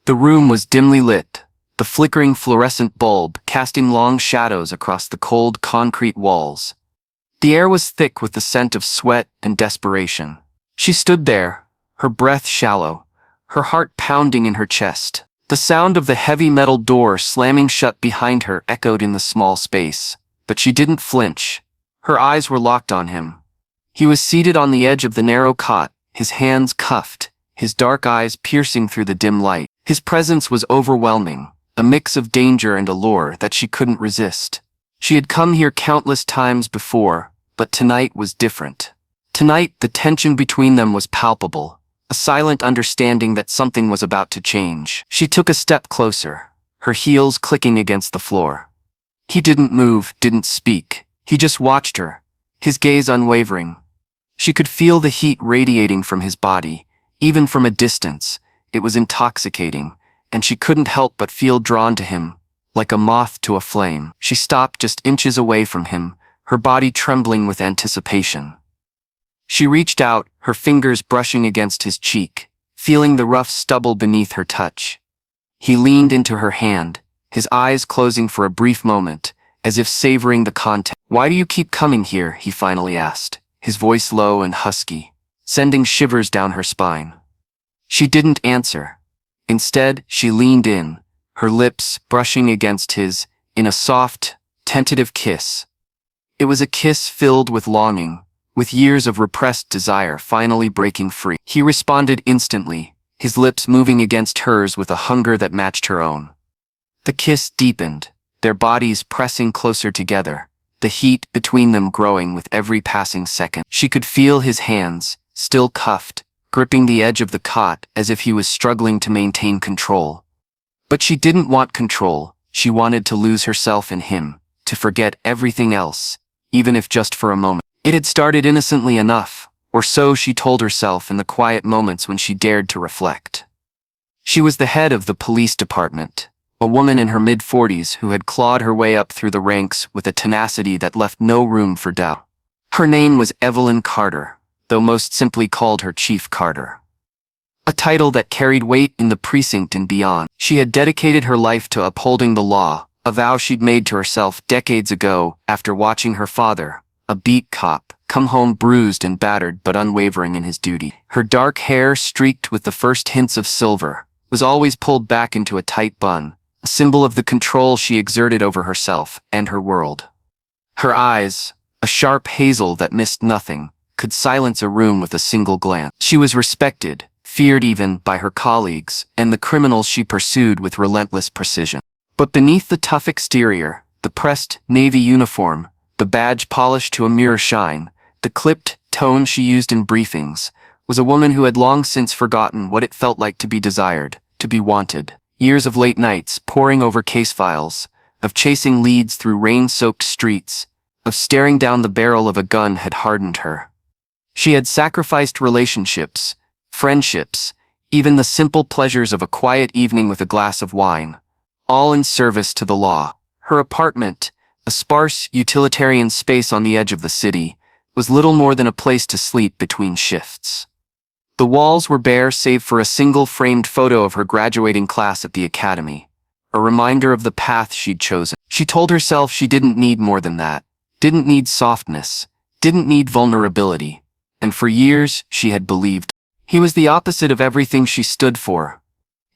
The room was dimly lit, the flickering fluorescent bulb casting long shadows across the cold concrete walls. The air was thick with the scent of sweat and desperation. She stood there, her breath shallow, her heart pounding in her chest. The sound of the heavy metal door slamming shut behind her echoed in the small space, but she didn't flinch. Her eyes were locked on him. He was seated on the edge of the narrow cot, his hands cuffed, his dark eyes piercing through the dim light. His presence was overwhelming, a mix of danger and allure that she couldn't resist. She had come here countless times before, but tonight was different. Tonight, the tension between them was palpable, a silent understanding that something was about to change. She took a step closer, her heels clicking against the floor. He didn't move, didn't speak. He just watched her, his gaze unwavering. She could feel the heat radiating from his body, even from a distance. It was intoxicating, and she couldn't help but feel drawn to him, like a moth to a flame. She stopped just inches away from him, her body trembling with anticipation. She reached out, her fingers brushing against his cheek, feeling the rough stubble beneath her touch. He leaned into her hand, his eyes closing for a brief moment, as if savoring the contact. "Why do you keep coming here?" he finally asked, his voice low and husky, sending shivers down her spine. She didn't answer. Instead, she leaned in, her lips brushing against his, in a soft, tentative kiss. It was a kiss filled with longing, with years of repressed desire finally breaking free. He responded instantly, his lips moving against hers with a hunger that matched her own. The kiss deepened, their bodies pressing closer together, the heat between them growing with every passing second. She could feel his hands, still cuffed, gripping the edge of the cot as if he was struggling to maintain control. But she didn't want control, she wanted to lose herself in him, to forget everything else, even if just for a moment. It had started innocently enough, or so she told herself in the quiet moments when she dared to reflect. She was the head of the police department, a woman in her mid-40s who had clawed her way up through the ranks with a tenacity that left no room for doubt. Her name was Evelyn Carter, though most simply called her Chief Carter. A title that carried weight in the precinct and beyond. She had dedicated her life to upholding the law, a vow she'd made to herself decades ago after watching her father, a beat cop, come home bruised and battered but unwavering in his duty. Her dark hair, streaked with the first hints of silver, was always pulled back into a tight bun, a symbol of the control she exerted over herself and her world. Her eyes, a sharp hazel that missed nothing, could silence a room with a single glance. She was respected, feared even, by her colleagues and the criminals she pursued with relentless precision. But beneath the tough exterior, the pressed navy uniform, the badge polished to a mirror shine, the clipped tone she used in briefings, was a woman who had long since forgotten what it felt like to be desired, to be wanted. Years of late nights poring over case files, of chasing leads through rain-soaked streets, of staring down the barrel of a gun had hardened her. She had sacrificed relationships, friendships, even the simple pleasures of a quiet evening with a glass of wine, all in service to the law. Her apartment, a sparse, utilitarian space on the edge of the city, was little more than a place to sleep between shifts. The walls were bare save for a single framed photo of her graduating class at the academy, a reminder of the path she'd chosen. She told herself she didn't need more than that, didn't need softness, didn't need vulnerability, and for years she had believed. He was the opposite of everything she stood for.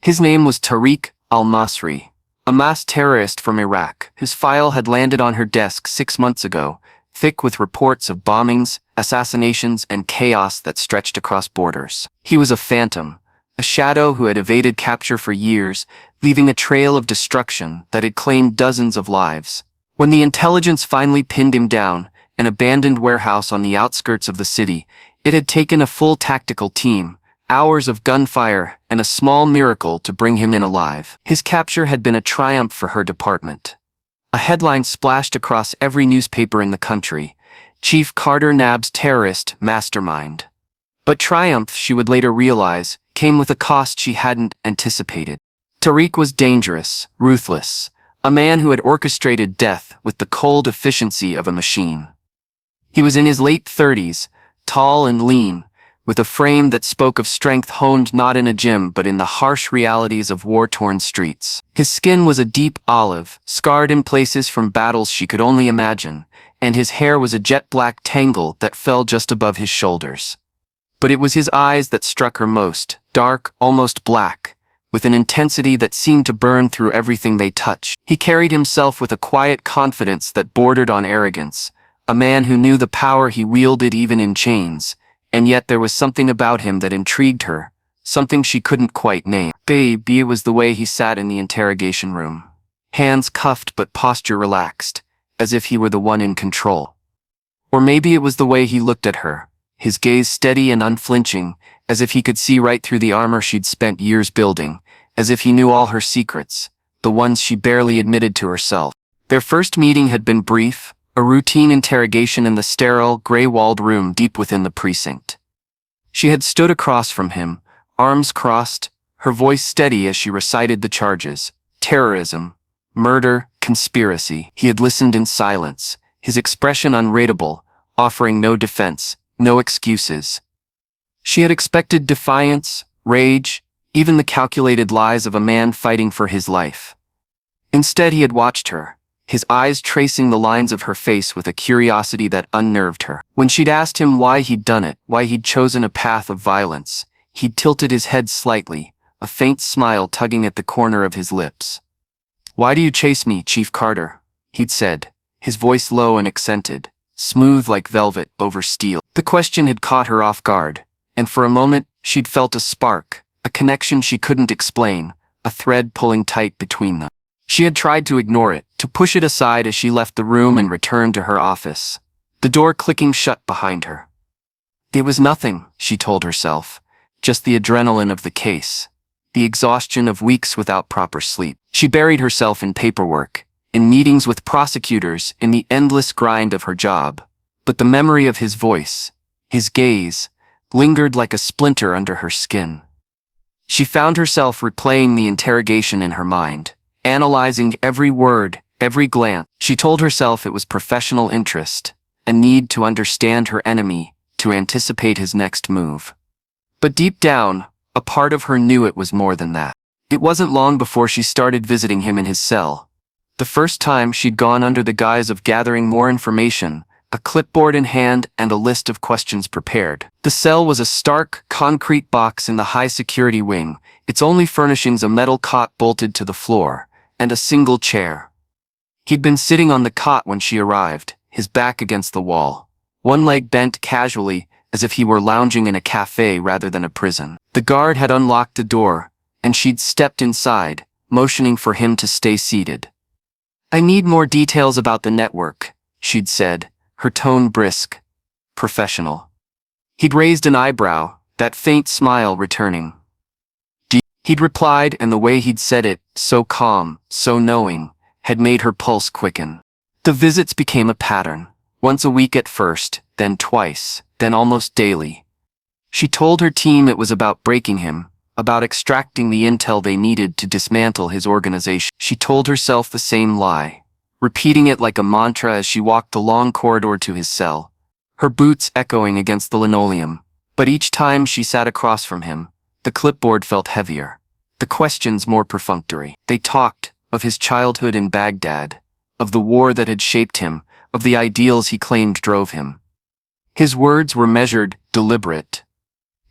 His name was Tariq al-Masri, a mass terrorist from Iraq, whose file had landed on her desk 6 months ago, thick with reports of bombings, assassinations, and chaos that stretched across borders. He was a phantom, a shadow who had evaded capture for years, leaving a trail of destruction that had claimed dozens of lives. When the intelligence finally pinned him down, an abandoned warehouse on the outskirts of the city, it had taken a full tactical team, hours of gunfire, and a small miracle to bring him in alive. His capture had been a triumph for her department. A headline splashed across every newspaper in the country: Chief Carter nabs terrorist mastermind. But triumph, she would later realize, came with a cost she hadn't anticipated. Tariq was dangerous, ruthless, a man who had orchestrated death with the cold efficiency of a machine. He was in his late 30s, tall and lean, with a frame that spoke of strength honed not in a gym but in the harsh realities of war-torn streets. His skin was a deep olive, scarred in places from battles she could only imagine, and his hair was a jet-black tangle that fell just above his shoulders. But it was his eyes that struck her most, dark, almost black, with an intensity that seemed to burn through everything they touched. He carried himself with a quiet confidence that bordered on arrogance, a man who knew the power he wielded even in chains, and yet there was something about him that intrigued her, something she couldn't quite name. Maybe it was the way he sat in the interrogation room, hands cuffed but posture relaxed, as if he were the one in control. Or maybe it was the way he looked at her, his gaze steady and unflinching, as if he could see right through the armor she'd spent years building, as if he knew all her secrets, the ones she barely admitted to herself. Their first meeting had been brief, a routine interrogation in the sterile, gray-walled room deep within the precinct. She had stood across from him, arms crossed, her voice steady as she recited the charges: terrorism, murder, conspiracy. He had listened in silence, his expression unreadable, offering no defense, no excuses. She had expected defiance, rage, even the calculated lies of a man fighting for his life. Instead, he had watched her, his eyes tracing the lines of her face with a curiosity that unnerved her. When she'd asked him why he'd done it, why he'd chosen a path of violence, he'd tilted his head slightly, a faint smile tugging at the corner of his lips. "Why do you chase me, Chief Carter?" he'd said, his voice low and accented, smooth like velvet over steel. The question had caught her off guard, and for a moment she'd felt a spark, a connection she couldn't explain, a thread pulling tight between them. She had tried to ignore it, to push it aside as she left the room and returned to her office, the door clicking shut behind her. It was nothing, she told herself, just the adrenaline of the case, the exhaustion of weeks without proper sleep. She buried herself in paperwork, in meetings with prosecutors, in the endless grind of her job. But the memory of his voice, his gaze, lingered like a splinter under her skin. She found herself replaying the interrogation in her mind, analyzing every word, every glance. She told herself it was professional interest, a need to understand her enemy, to anticipate his next move. But deep down, a part of her knew it was more than that. It wasn't long before she started visiting him in his cell. The first time she'd gone under the guise of gathering more information, a clipboard in hand and a list of questions prepared. The cell was a stark, concrete box in the high-security wing, its only furnishings a metal cot bolted to the floor, and a single chair. He'd been sitting on the cot when she arrived, his back against the wall, one leg bent casually, as if he were lounging in a cafe rather than a prison. The guard had unlocked the door, and she'd stepped inside, motioning for him to stay seated. "I need more details about the network," she'd said, her tone brisk, professional. He'd raised an eyebrow, that faint smile returning. He'd replied, and the way he'd said it, so calm, so knowing, had made her pulse quicken. The visits became a pattern, once a week at first, then twice, then almost daily. She told her team it was about breaking him, about extracting the intel they needed to dismantle his organization. She told herself the same lie, repeating it like a mantra as she walked the long corridor to his cell, her boots echoing against the linoleum. But each time she sat across from him, the clipboard felt heavier, the questions more perfunctory. They talked of his childhood in Baghdad, of the war that had shaped him, of the ideals he claimed drove him. His words were measured, deliberate,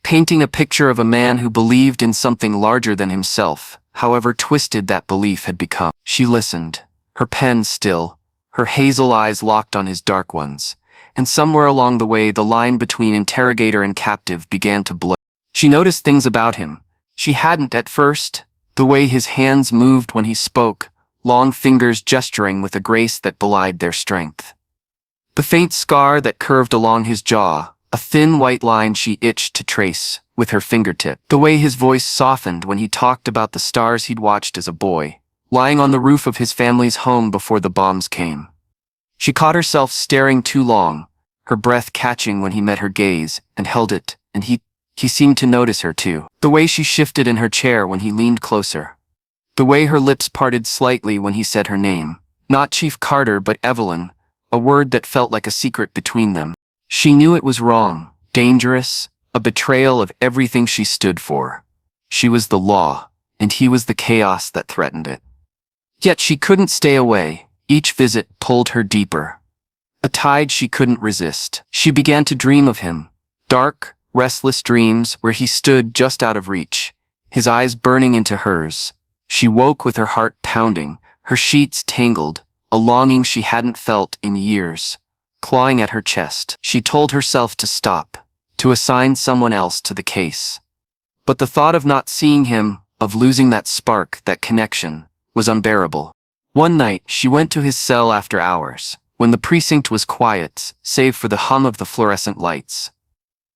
painting a picture of a man who believed in something larger than himself, however twisted that belief had become. She listened, her pen still, her hazel eyes locked on his dark ones, and somewhere along the way the line between interrogator and captive began to blur. She noticed things about him she hadn't at first, the way his hands moved when he spoke, long fingers gesturing with a grace that belied their strength. The faint scar that curved along his jaw, a thin white line she itched to trace with her fingertip. The way his voice softened when he talked about the stars he'd watched as a boy, lying on the roof of his family's home before the bombs came. She caught herself staring too long, her breath catching when he met her gaze, and held it, and he seemed to notice her too. The way she shifted in her chair when he leaned closer. The way her lips parted slightly when he said her name. Not Chief Carter but Evelyn, a word that felt like a secret between them. She knew it was wrong, dangerous, a betrayal of everything she stood for. She was the law, and he was the chaos that threatened it. Yet she couldn't stay away. Each visit pulled her deeper. A tide she couldn't resist. She began to dream of him. Dark, restless dreams where he stood just out of reach, his eyes burning into hers. She woke with her heart pounding, her sheets tangled, a longing she hadn't felt in years, clawing at her chest. She told herself to stop, to assign someone else to the case. But the thought of not seeing him, of losing that spark, that connection, was unbearable. One night, she went to his cell after hours, when the precinct was quiet, save for the hum of the fluorescent lights.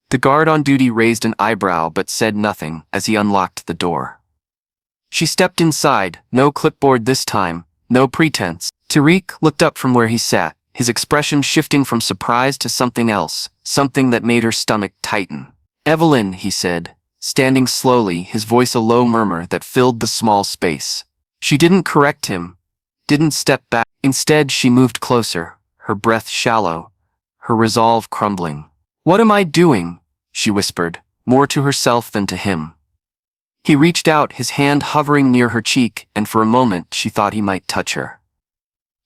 The guard on duty raised an eyebrow but said nothing as he unlocked the door. She stepped inside, no clipboard this time, no pretense. Tariq looked up from where he sat, his expression shifting from surprise to something else, something that made her stomach tighten. "Evelyn," he said, standing slowly, his voice a low murmur that filled the small space. She didn't correct him, didn't step back. Instead, she moved closer, her breath shallow, her resolve crumbling. "What am I doing?" she whispered, more to herself than to him. He reached out, his hand hovering near her cheek, and for a moment she thought he might touch her.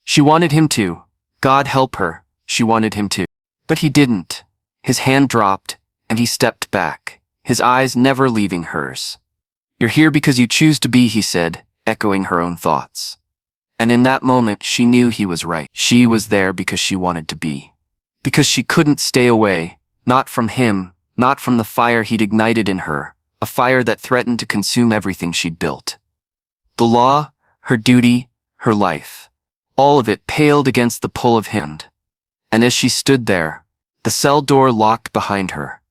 She wanted him to. God help her, she wanted him to. But he didn't. His hand dropped, and he stepped back, his eyes never leaving hers. "You're here because you choose to be," he said, echoing her own thoughts. And in that moment she knew he was right. She was there because she wanted to be. Because she couldn't stay away, not from him, not from the fire he'd ignited in her, a fire that threatened to consume everything she'd built. The law, her duty, her life, all of it paled against the pull of him. And as she stood there, the cell door locked behind her.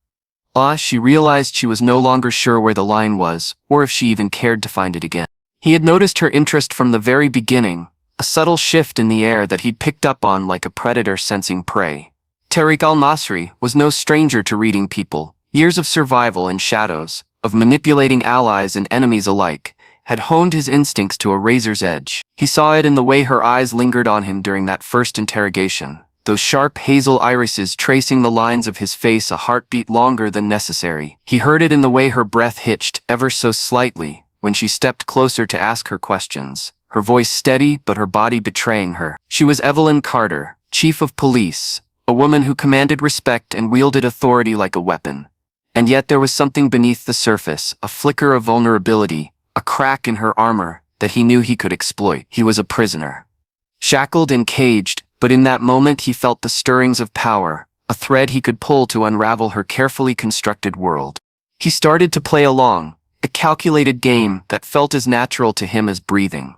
She realized she was no longer sure where the line was, or if she even cared to find it again. He had noticed her interest from the very beginning, a subtle shift in the air that he'd picked up on like a predator sensing prey. Tariq al-Nasri was no stranger to reading people. Years of survival in shadows, of manipulating allies and enemies alike, had honed his instincts to a razor's edge. He saw it in the way her eyes lingered on him during that first interrogation, those sharp hazel irises tracing the lines of his face a heartbeat longer than necessary. He heard it in the way her breath hitched ever so slightly when she stepped closer to ask her questions, her voice steady but her body betraying her. She was Evelyn Carter, chief of police, a woman who commanded respect and wielded authority like a weapon. And yet there was something beneath the surface, a flicker of vulnerability, a crack in her armor that he knew he could exploit. He was a prisoner, shackled and caged, but in that moment he felt the stirrings of power, a thread he could pull to unravel her carefully constructed world. He started to play along, a calculated game that felt as natural to him as breathing.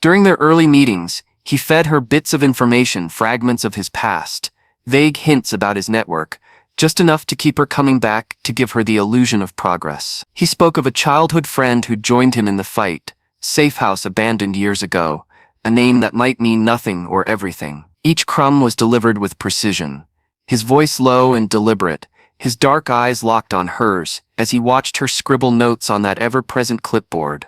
During their early meetings, he fed her bits of information, fragments of his past, vague hints about his network, just enough to keep her coming back, to give her the illusion of progress. He spoke of a childhood friend who'd joined him in the fight, safe house abandoned years ago, a name that might mean nothing or everything. Each crumb was delivered with precision, his voice low and deliberate, his dark eyes locked on hers as he watched her scribble notes on that ever-present clipboard.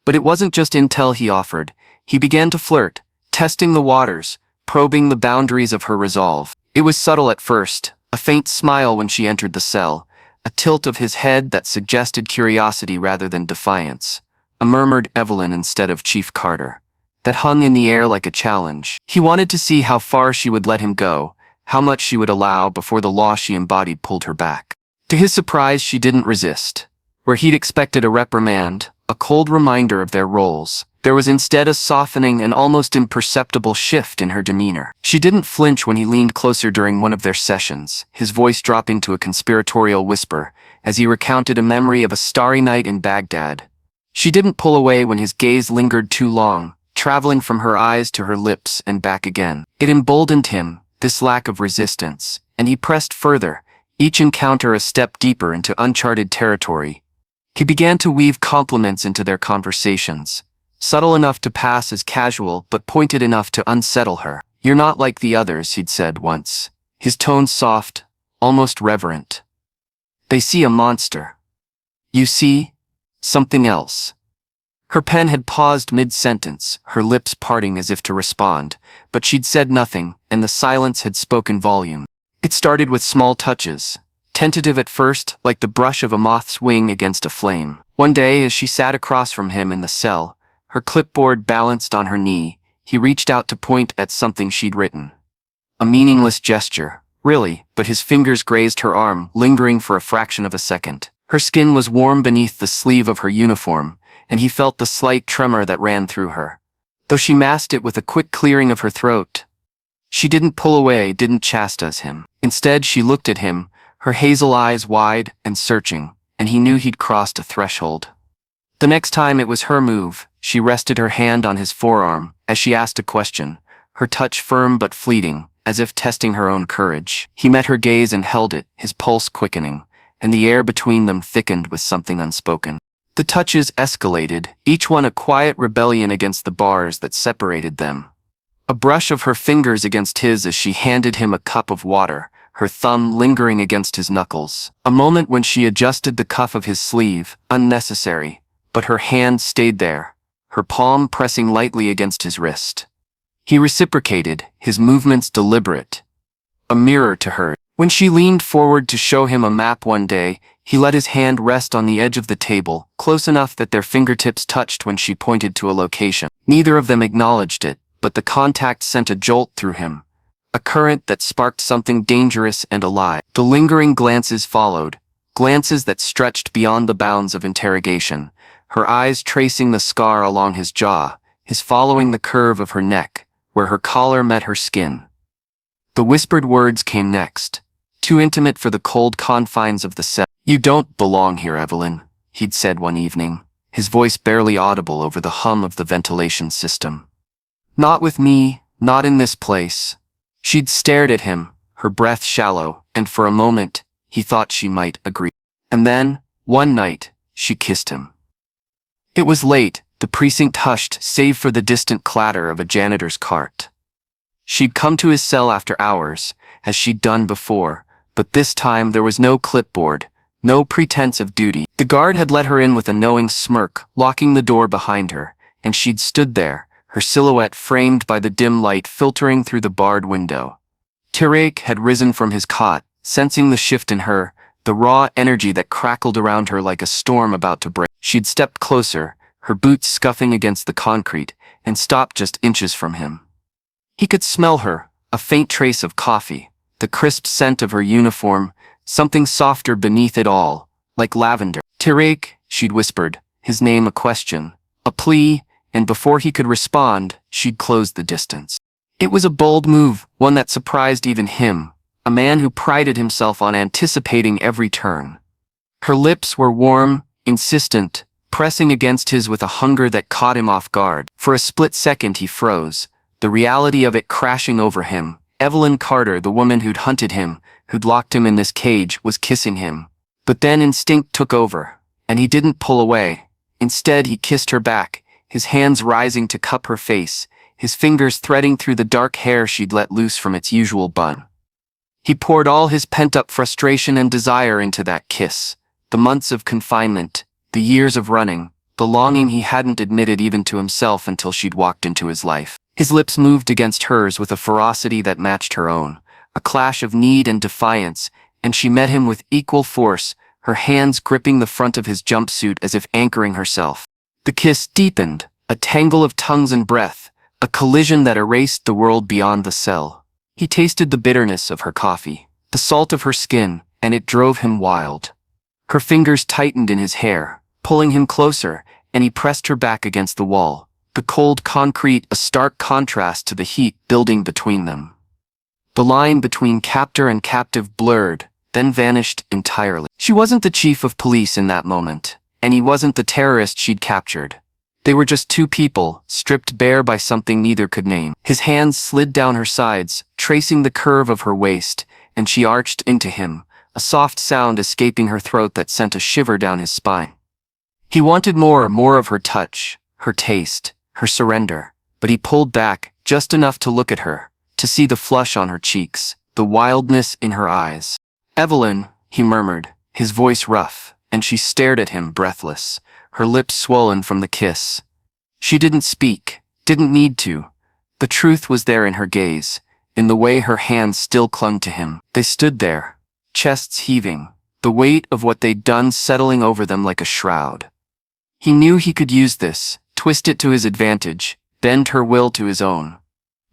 But it wasn't just intel he offered. He began to flirt, testing the waters, probing the boundaries of her resolve. It was subtle at first, a faint smile when she entered the cell, a tilt of his head that suggested curiosity rather than defiance, a murmured Evelyn instead of Chief Carter, that hung in the air like a challenge. He wanted to see how far she would let him go, how much she would allow before the law she embodied pulled her back. To his surprise, she didn't resist. Where he'd expected a reprimand, a cold reminder of their roles, there was instead a softening and almost imperceptible shift in her demeanor. She didn't flinch when he leaned closer during one of their sessions, his voice dropping to a conspiratorial whisper as he recounted a memory of a starry night in Baghdad. She didn't pull away when his gaze lingered too long, traveling from her eyes to her lips and back again. It emboldened him, this lack of resistance, and he pressed further, each encounter a step deeper into uncharted territory. He began to weave compliments into their conversations, subtle enough to pass as casual but pointed enough to unsettle her. "You're not like the others," he'd said once, his tone soft, almost reverent. "They see a monster. You see something else." Her pen had paused mid-sentence, her lips parting as if to respond, but she'd said nothing, and the silence had spoken volume. It started with small touches, tentative at first, like the brush of a moth's wing against a flame. One day, as she sat across from him in the cell, her clipboard balanced on her knee, he reached out to point at something she'd written. A meaningless gesture, really, but his fingers grazed her arm, lingering for a fraction of a second. Her skin was warm beneath the sleeve of her uniform, and he felt the slight tremor that ran through her, though she masked it with a quick clearing of her throat. She didn't pull away, didn't chastise him. Instead, she looked at him, her hazel eyes wide and searching, and he knew he'd crossed a threshold. The next time it was her move. She rested her hand on his forearm as she asked a question, her touch firm but fleeting, as if testing her own courage. He met her gaze and held it, his pulse quickening, and the air between them thickened with something unspoken. The touches escalated, each one a quiet rebellion against the bars that separated them. A brush of her fingers against his as she handed him a cup of water, her thumb lingering against his knuckles. A moment when she adjusted the cuff of his sleeve, unnecessary, but her hand stayed there, her palm pressing lightly against his wrist. He reciprocated, his movements deliberate. A mirror to her. When she leaned forward to show him a map one day, he let his hand rest on the edge of the table, close enough that their fingertips touched when she pointed to a location. Neither of them acknowledged it, but the contact sent a jolt through him, a current that sparked something dangerous and alive. The lingering glances followed, glances that stretched beyond the bounds of interrogation, her eyes tracing the scar along his jaw, his following the curve of her neck, where her collar met her skin. The whispered words came next, too intimate for the cold confines of the cell. "You don't belong here, Evelyn," he'd said one evening, his voice barely audible over the hum of the ventilation system. "Not with me, not in this place." She'd stared at him, her breath shallow, and for a moment, he thought she might agree. And then, one night, she kissed him. It was late, the precinct hushed save for the distant clatter of a janitor's cart. She'd come to his cell after hours, as she'd done before, but this time there was no clipboard, no pretense of duty. The guard had let her in with a knowing smirk, locking the door behind her, and she'd stood there, her silhouette framed by the dim light filtering through the barred window. Tarek had risen from his cot, sensing the shift in her, the raw energy that crackled around her like a storm about to break. She'd stepped closer, her boots scuffing against the concrete, and stopped just inches from him. He could smell her, a faint trace of coffee, the crisp scent of her uniform, something softer beneath it all, like lavender. "Tarek," she'd whispered, his name a question, a plea, and before he could respond, she'd closed the distance. It was a bold move, one that surprised even him, a man who prided himself on anticipating every turn. Her lips were warm, insistent, pressing against his with a hunger that caught him off guard. For a split second he froze, the reality of it crashing over him. Evelyn Carter, the woman who'd hunted him, who'd locked him in this cage, was kissing him. But then instinct took over, and he didn't pull away. Instead, he kissed her back, his hands rising to cup her face, his fingers threading through the dark hair she'd let loose from its usual bun. He poured all his pent-up frustration and desire into that kiss. The months of confinement, the years of running, the longing he hadn't admitted even to himself until she'd walked into his life. His lips moved against hers with a ferocity that matched her own, a clash of need and defiance, and she met him with equal force, her hands gripping the front of his jumpsuit as if anchoring herself. The kiss deepened, a tangle of tongues and breath, a collision that erased the world beyond the cell. He tasted the bitterness of her coffee, the salt of her skin, and it drove him wild. Her fingers tightened in his hair, pulling him closer, and he pressed her back against the wall, the cold concrete a stark contrast to the heat building between them. The line between captor and captive blurred, then vanished entirely. She wasn't the chief of police in that moment, and he wasn't the terrorist she'd captured. They were just two people, stripped bare by something neither could name. His hands slid down her sides, tracing the curve of her waist, and she arched into him, a soft sound escaping her throat that sent a shiver down his spine. He wanted more of her touch, her taste, her surrender, but he pulled back, just enough to look at her, to see the flush on her cheeks, the wildness in her eyes. "Evelyn," he murmured, his voice rough, and she stared at him breathless, her lips swollen from the kiss. She didn't speak, didn't need to. The truth was there in her gaze, in the way her hands still clung to him. They stood there, chests heaving, the weight of what they'd done settling over them like a shroud. He knew he could use this, twist it to his advantage, bend her will to his own.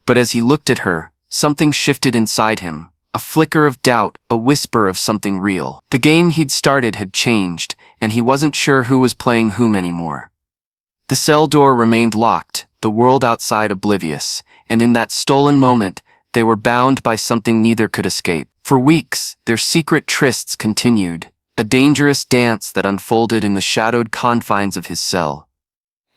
But as he looked at her, something shifted inside him, a flicker of doubt, a whisper of something real. The game he'd started had changed, and he wasn't sure who was playing whom anymore. The cell door remained locked, the world outside oblivious, and in that stolen moment, they were bound by something neither could escape. For weeks, their secret trysts continued, a dangerous dance that unfolded in the shadowed confines of his cell.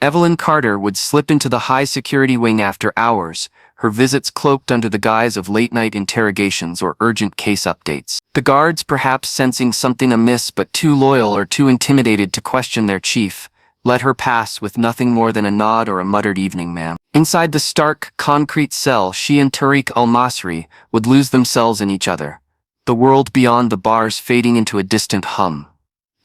Evelyn Carter would slip into the high-security wing after hours, her visits cloaked under the guise of late-night interrogations or urgent case updates. The guards, perhaps sensing something amiss but too loyal or too intimidated to question their chief, let her pass with nothing more than a nod or a muttered "evening, ma'am." Inside the stark, concrete cell, she and Tariq al-Masri would lose themselves in each other, the world beyond the bars fading into a distant hum.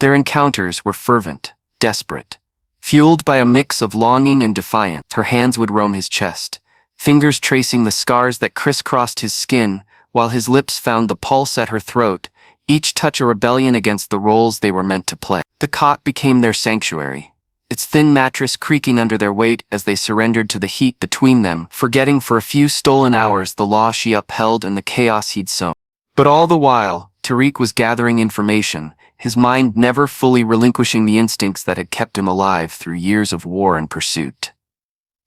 Their encounters were fervent, desperate, fueled by a mix of longing and defiance. Her hands would roam his chest, fingers tracing the scars that crisscrossed his skin, while his lips found the pulse at her throat, each touch a rebellion against the roles they were meant to play. The cot became their sanctuary, its thin mattress creaking under their weight as they surrendered to the heat between them, forgetting for a few stolen hours the law she upheld and the chaos he'd sown. But all the while, Tariq was gathering information, his mind never fully relinquishing the instincts that had kept him alive through years of war and pursuit.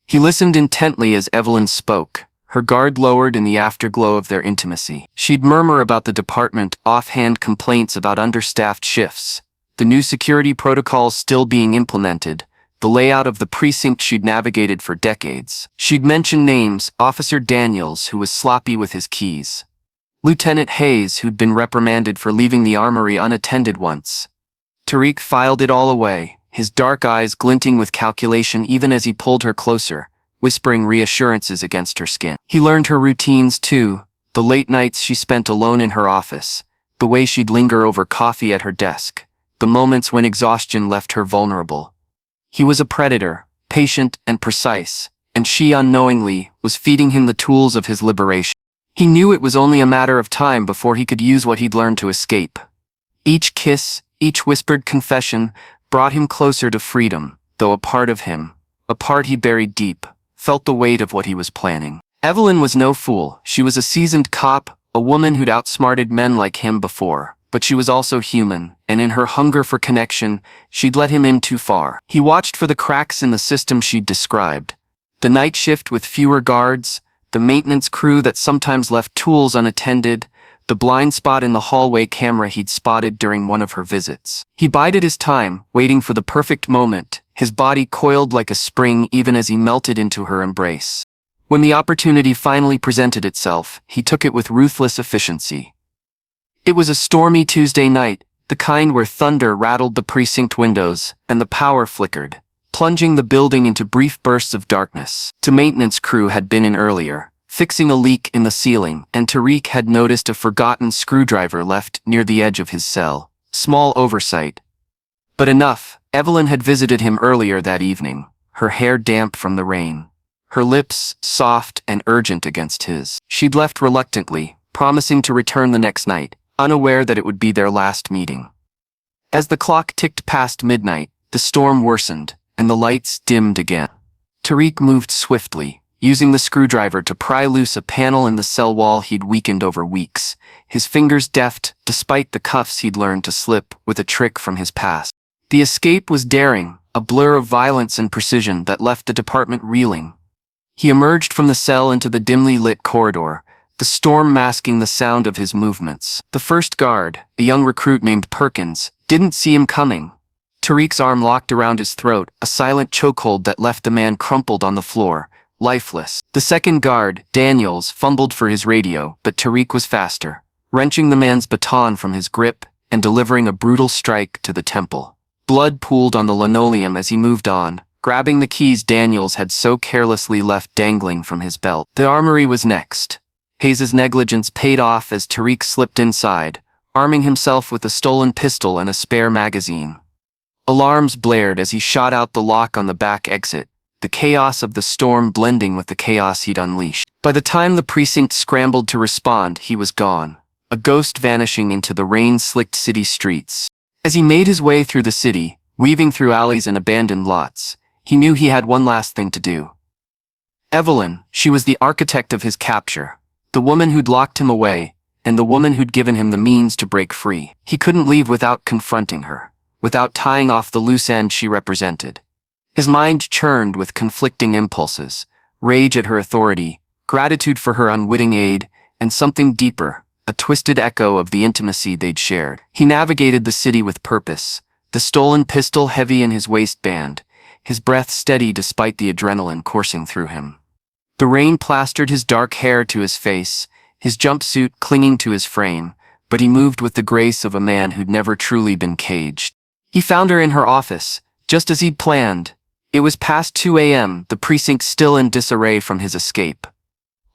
He listened intently as Evelyn spoke, her guard lowered in the afterglow of their intimacy. She'd murmur about the department, offhand complaints about understaffed shifts, the new security protocols still being implemented, the layout of the precinct she'd navigated for decades. She'd mention names, Officer Daniels, who was sloppy with his keys, Lieutenant Hayes, who'd been reprimanded for leaving the armory unattended once. Tariq filed it all away, his dark eyes glinting with calculation even as he pulled her closer, whispering reassurances against her skin. He learned her routines too, the late nights she spent alone in her office, the way she'd linger over coffee at her desk, the moments when exhaustion left her vulnerable. He was a predator, patient and precise, and she unknowingly was feeding him the tools of his liberation. He knew it was only a matter of time before he could use what he'd learned to escape. Each kiss, each whispered confession, brought him closer to freedom, though a part of him, a part he buried deep, felt the weight of what he was planning. Evelyn was no fool. She was a seasoned cop, a woman who'd outsmarted men like him before, but she was also human, and in her hunger for connection, she'd let him in too far. He watched for the cracks in the system she'd described. The night shift with fewer guards, the maintenance crew that sometimes left tools unattended, the blind spot in the hallway camera he'd spotted during one of her visits. He bided his time, waiting for the perfect moment, his body coiled like a spring even as he melted into her embrace. When the opportunity finally presented itself, he took it with ruthless efficiency. It was a stormy Tuesday night, the kind where thunder rattled the precinct windows and the power flickered, plunging the building into brief bursts of darkness. The maintenance crew had been in earlier, fixing a leak in the ceiling, and Tariq had noticed a forgotten screwdriver left near the edge of his cell. Small oversight, but enough. Evelyn had visited him earlier that evening, her hair damp from the rain, her lips soft and urgent against his. She'd left reluctantly, promising to return the next night, unaware that it would be their last meeting. As the clock ticked past midnight, the storm worsened, and the lights dimmed again. Tariq moved swiftly, using the screwdriver to pry loose a panel in the cell wall he'd weakened over weeks, his fingers deft despite the cuffs he'd learned to slip with a trick from his past. The escape was daring, a blur of violence and precision that left the department reeling. He emerged from the cell into the dimly lit corridor, the storm masking the sound of his movements. The first guard, a young recruit named Perkins, didn't see him coming. Tariq's arm locked around his throat, a silent chokehold that left the man crumpled on the floor, lifeless. The second guard, Daniels, fumbled for his radio, but Tariq was faster, wrenching the man's baton from his grip and delivering a brutal strike to the temple. Blood pooled on the linoleum as he moved on, grabbing the keys Daniels had so carelessly left dangling from his belt. The armory was next. Hayes' negligence paid off as Tariq slipped inside, arming himself with a stolen pistol and a spare magazine. Alarms blared as he shot out the lock on the back exit, the chaos of the storm blending with the chaos he'd unleashed. By the time the precinct scrambled to respond, he was gone, a ghost vanishing into the rain-slicked city streets. As he made his way through the city, weaving through alleys and abandoned lots, he knew he had one last thing to do. Evelyn, she was the architect of his capture, the woman who'd locked him away, and the woman who'd given him the means to break free. He couldn't leave without confronting her, without tying off the loose end she represented. His mind churned with conflicting impulses, rage at her authority, gratitude for her unwitting aid, and something deeper, a twisted echo of the intimacy they'd shared. He navigated the city with purpose, the stolen pistol heavy in his waistband, his breath steady despite the adrenaline coursing through him. The rain plastered his dark hair to his face, his jumpsuit clinging to his frame, but he moved with the grace of a man who'd never truly been caged. He found her in her office, just as he'd planned. It was past 2 a.m., the precinct still in disarray from his escape.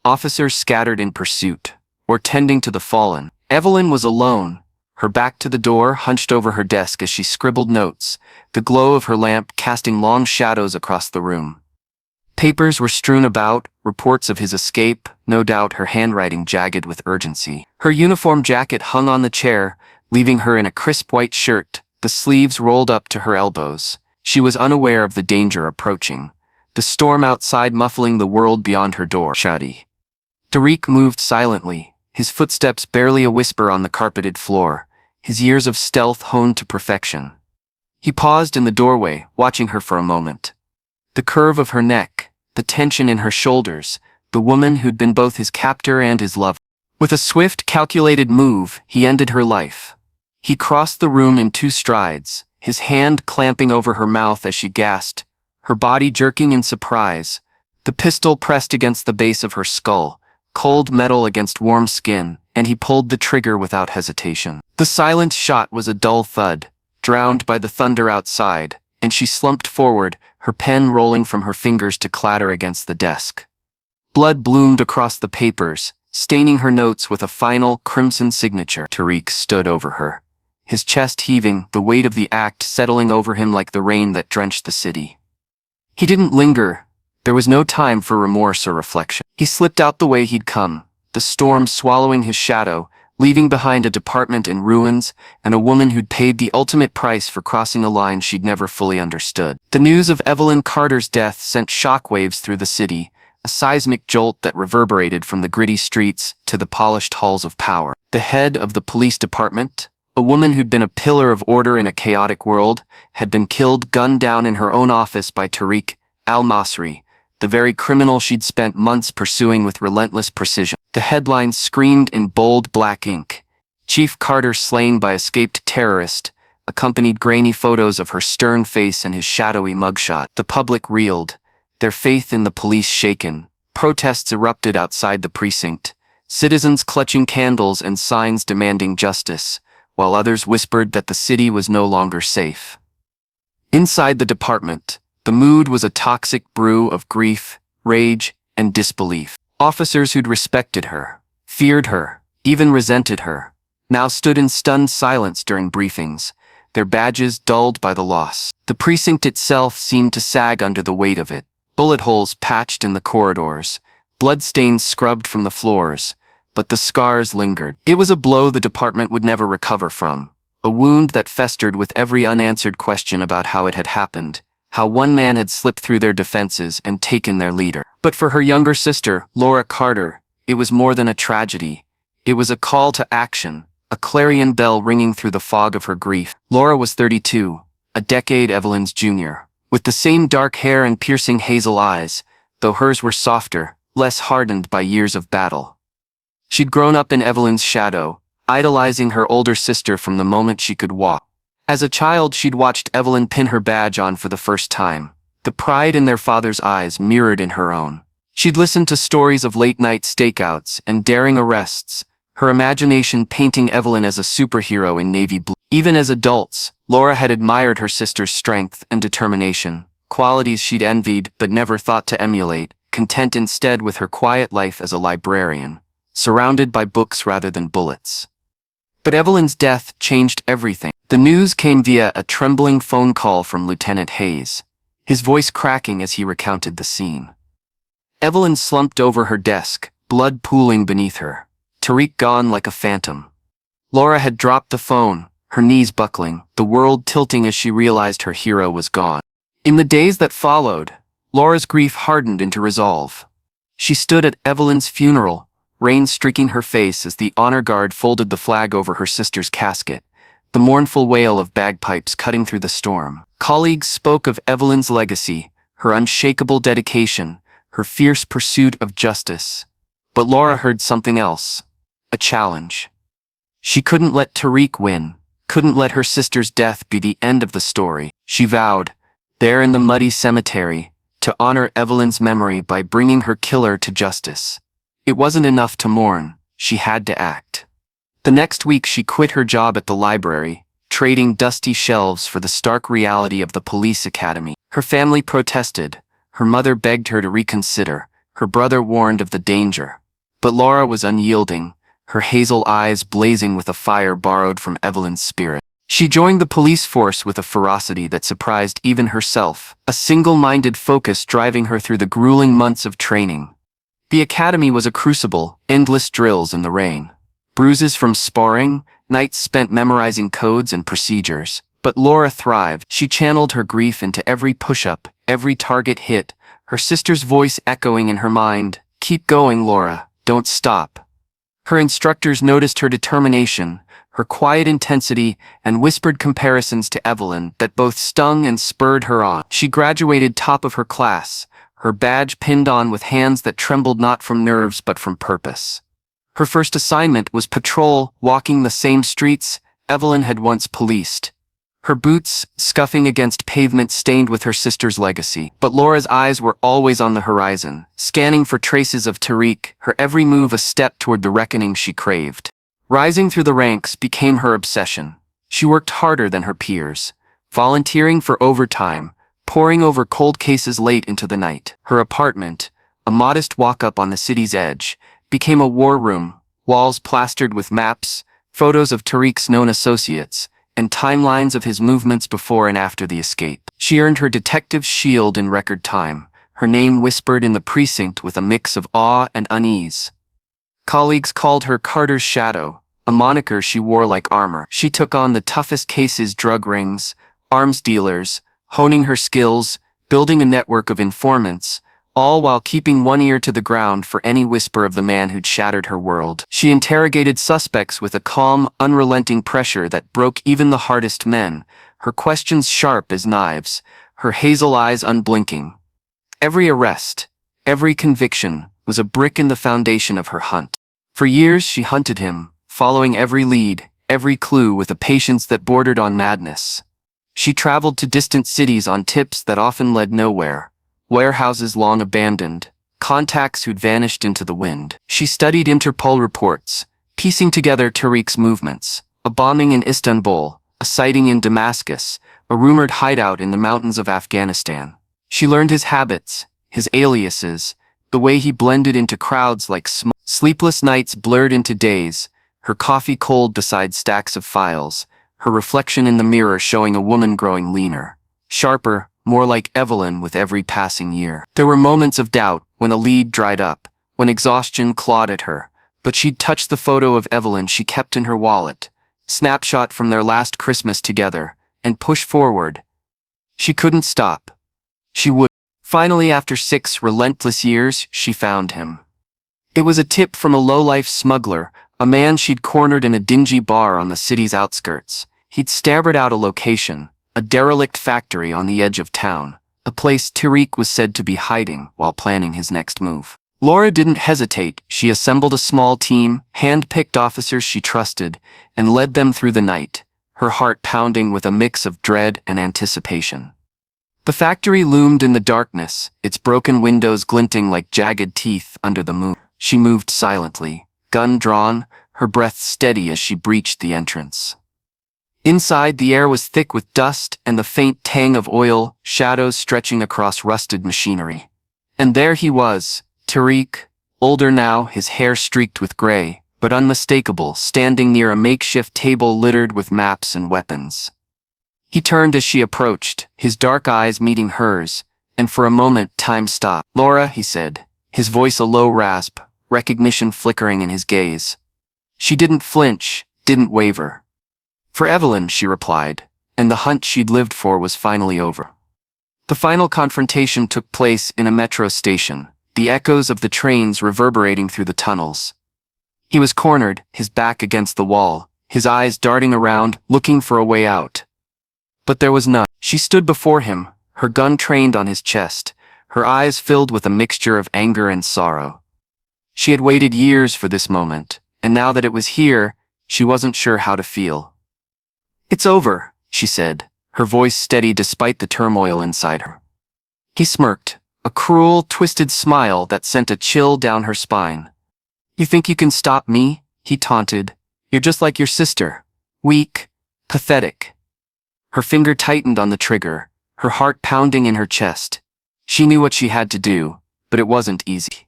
Officers scattered in pursuit, or tending to the fallen. Evelyn was alone, her back to the door, hunched over her desk as she scribbled notes, the glow of her lamp casting long shadows across the room. Papers were strewn about, reports of his escape, no doubt her handwriting jagged with urgency. Her uniform jacket hung on the chair, leaving her in a crisp white shirt, the sleeves rolled up to her elbows. She was unaware of the danger approaching, the storm outside muffling the world beyond her door. Shadi. Tariq moved silently, his footsteps barely a whisper on the carpeted floor, his years of stealth honed to perfection. He paused in the doorway, watching her for a moment. The curve of her neck, the tension in her shoulders, the woman who'd been both his captor and his lover. With a swift, calculated move, he ended her life. He crossed the room in 2 strides, his hand clamping over her mouth as she gasped, her body jerking in surprise, the pistol pressed against the base of her skull, cold metal against warm skin, and he pulled the trigger without hesitation. The silent shot was a dull thud, drowned by the thunder outside, and she slumped forward, her pen rolling from her fingers to clatter against the desk. Blood bloomed across the papers, staining her notes with a final, crimson signature. Tariq stood over her, his chest heaving, the weight of the act settling over him like the rain that drenched the city. He didn't linger. There was no time for remorse or reflection. He slipped out the way he'd come, the storm swallowing his shadow, leaving behind a department in ruins and a woman who'd paid the ultimate price for crossing a line she'd never fully understood. The news of Evelyn Carter's death sent shockwaves through the city, a seismic jolt that reverberated from the gritty streets to the polished halls of power. The head of the police department, a woman who'd been a pillar of order in a chaotic world, had been killed, gunned down in her own office by Tariq al-Masri, the very criminal she'd spent months pursuing with relentless precision. The headlines screamed in bold black ink. Chief Carter slain by escaped terrorist, accompanied grainy photos of her stern face and his shadowy mugshot. The public reeled, their faith in the police shaken. Protests erupted outside the precinct, citizens clutching candles and signs demanding justice, while others whispered that the city was no longer safe. Inside the department, the mood was a toxic brew of grief, rage, and disbelief. Officers who'd respected her, feared her, even resented her, now stood in stunned silence during briefings, their badges dulled by the loss. The precinct itself seemed to sag under the weight of it, bullet holes patched in the corridors, bloodstains scrubbed from the floors, but the scars lingered. It was a blow the department would never recover from, a wound that festered with every unanswered question about how it had happened, how one man had slipped through their defenses and taken their leader. But for her younger sister, Laura Carter, it was more than a tragedy. It was a call to action, a clarion bell ringing through the fog of her grief. Laura was 32, a decade Evelyn's junior, with the same dark hair and piercing hazel eyes, though hers were softer, less hardened by years of battle. She'd grown up in Evelyn's shadow, idolizing her older sister from the moment she could walk. As a child, she'd watched Evelyn pin her badge on for the first time, the pride in their father's eyes mirrored in her own. She'd listened to stories of late-night stakeouts and daring arrests, her imagination painting Evelyn as a superhero in navy blue. Even as adults, Laura had admired her sister's strength and determination, qualities she'd envied but never thought to emulate, content instead with her quiet life as a librarian, surrounded by books rather than bullets. But Evelyn's death changed everything. The news came via a trembling phone call from Lieutenant Hayes, his voice cracking as he recounted the scene. Evelyn slumped over her desk, blood pooling beneath her. Tariq gone like a phantom. Laura had dropped the phone, her knees buckling, the world tilting as she realized her hero was gone. In the days that followed, Laura's grief hardened into resolve. She stood at Evelyn's funeral, rain streaking her face as the honor guard folded the flag over her sister's casket, the mournful wail of bagpipes cutting through the storm. Colleagues spoke of Evelyn's legacy, her unshakable dedication, her fierce pursuit of justice. But Laura heard something else. A challenge. She couldn't let Tariq win, couldn't let her sister's death be the end of the story. She vowed, there in the muddy cemetery, to honor Evelyn's memory by bringing her killer to justice. It wasn't enough to mourn, she had to act. The next week she quit her job at the library, trading dusty shelves for the stark reality of the police academy. Her family protested, her mother begged her to reconsider, her brother warned of the danger. But Laura was unyielding, her hazel eyes blazing with a fire borrowed from Evelyn's spirit. She joined the police force with a ferocity that surprised even herself, a single-minded focus driving her through the grueling months of training. The academy was a crucible, endless drills in the rain. Bruises from sparring, nights spent memorizing codes and procedures. But Laura thrived. She channeled her grief into every push-up, every target hit, her sister's voice echoing in her mind, "Keep going, Laura, don't stop." Her instructors noticed her determination, her quiet intensity, and whispered comparisons to Evelyn that both stung and spurred her on. She graduated top of her class, her badge pinned on with hands that trembled not from nerves but from purpose. Her first assignment was patrol, walking the same streets Evelyn had once policed. Her boots scuffing against pavement stained with her sister's legacy. But Laura's eyes were always on the horizon, scanning for traces of Tariq, her every move a step toward the reckoning she craved. Rising through the ranks became her obsession. She worked harder than her peers, volunteering for overtime, poring over cold cases late into the night. Her apartment, a modest walk-up on the city's edge, became a war room, walls plastered with maps, photos of Tariq's known associates, and timelines of his movements before and after the escape. She earned her detective's shield in record time, her name whispered in the precinct with a mix of awe and unease. Colleagues called her Carter's Shadow, a moniker she wore like armor. She took on the toughest cases: drug rings, arms dealers, honing her skills, building a network of informants, all while keeping one ear to the ground for any whisper of the man who'd shattered her world. She interrogated suspects with a calm, unrelenting pressure that broke even the hardest men, her questions sharp as knives, her hazel eyes unblinking. Every arrest, every conviction, was a brick in the foundation of her hunt. For years she hunted him, following every lead, every clue with a patience that bordered on madness. She traveled to distant cities on tips that often led nowhere. Warehouses long abandoned, contacts who'd vanished into the wind. She studied Interpol reports, piecing together Tariq's movements: a bombing in Istanbul, a sighting in Damascus, a rumored hideout in the mountains of Afghanistan. She learned his habits, his aliases, the way he blended into crowds like smoke. Sleepless nights blurred into days, her coffee cold beside stacks of files, her reflection in the mirror showing a woman growing leaner, sharper, more like Evelyn with every passing year. There were moments of doubt, when a lead dried up, when exhaustion clawed at her, but she'd touch the photo of Evelyn she kept in her wallet, snapshot from their last Christmas together, and push forward. She couldn't stop. She would. Finally, after 6 relentless years, she found him. It was a tip from a low-life smuggler, a man she'd cornered in a dingy bar on the city's outskirts. He'd stabbered out a location, a derelict factory on the edge of town, a place Tariq was said to be hiding while planning his next move. Laura didn't hesitate. She assembled a small team, hand-picked officers she trusted, and led them through the night, her heart pounding with a mix of dread and anticipation. The factory loomed in the darkness, its broken windows glinting like jagged teeth under the moon. She moved silently, gun drawn, her breath steady as she breached the entrance. Inside, the air was thick with dust and the faint tang of oil, shadows stretching across rusted machinery. And there he was, Tariq, older now, his hair streaked with gray, but unmistakable, standing near a makeshift table littered with maps and weapons. He turned as she approached, his dark eyes meeting hers, and for a moment time stopped. "Laura," he said, his voice a low rasp, recognition flickering in his gaze. She didn't flinch, didn't waver. For Evelyn, she replied, and the hunt she'd lived for was finally over. The final confrontation took place in a metro station, the echoes of the trains reverberating through the tunnels. He was cornered, his back against the wall, his eyes darting around, looking for a way out. But there was none. She stood before him, her gun trained on his chest, her eyes filled with a mixture of anger and sorrow. She had waited years for this moment, and now that it was here, she wasn't sure how to feel. "It's over," she said, her voice steady despite the turmoil inside her. He smirked, a cruel, twisted smile that sent a chill down her spine. "You think you can stop me?" he taunted. "You're just like your sister. Weak, pathetic." Her finger tightened on the trigger, her heart pounding in her chest. She knew what she had to do, but it wasn't easy.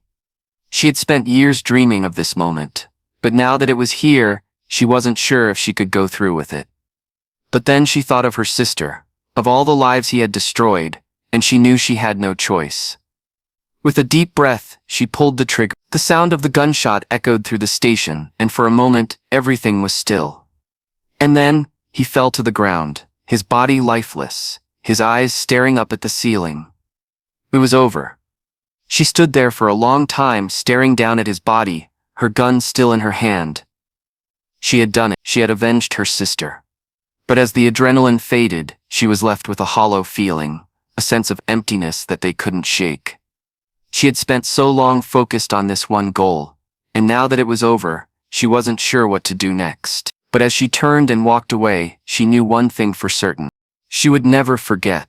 She had spent years dreaming of this moment, but now that it was here, she wasn't sure if she could go through with it. But then she thought of her sister, of all the lives he had destroyed, and she knew she had no choice. With a deep breath, she pulled the trigger. The sound of the gunshot echoed through the station, and for a moment, everything was still. And then, he fell to the ground, his body lifeless, his eyes staring up at the ceiling. It was over. She stood there for a long time, staring down at his body, her gun still in her hand. She had done it. She had avenged her sister. But as the adrenaline faded, she was left with a hollow feeling, a sense of emptiness that they couldn't shake. She had spent so long focused on this one goal, and now that it was over, she wasn't sure what to do next. But as she turned and walked away, she knew one thing for certain. She would never forget.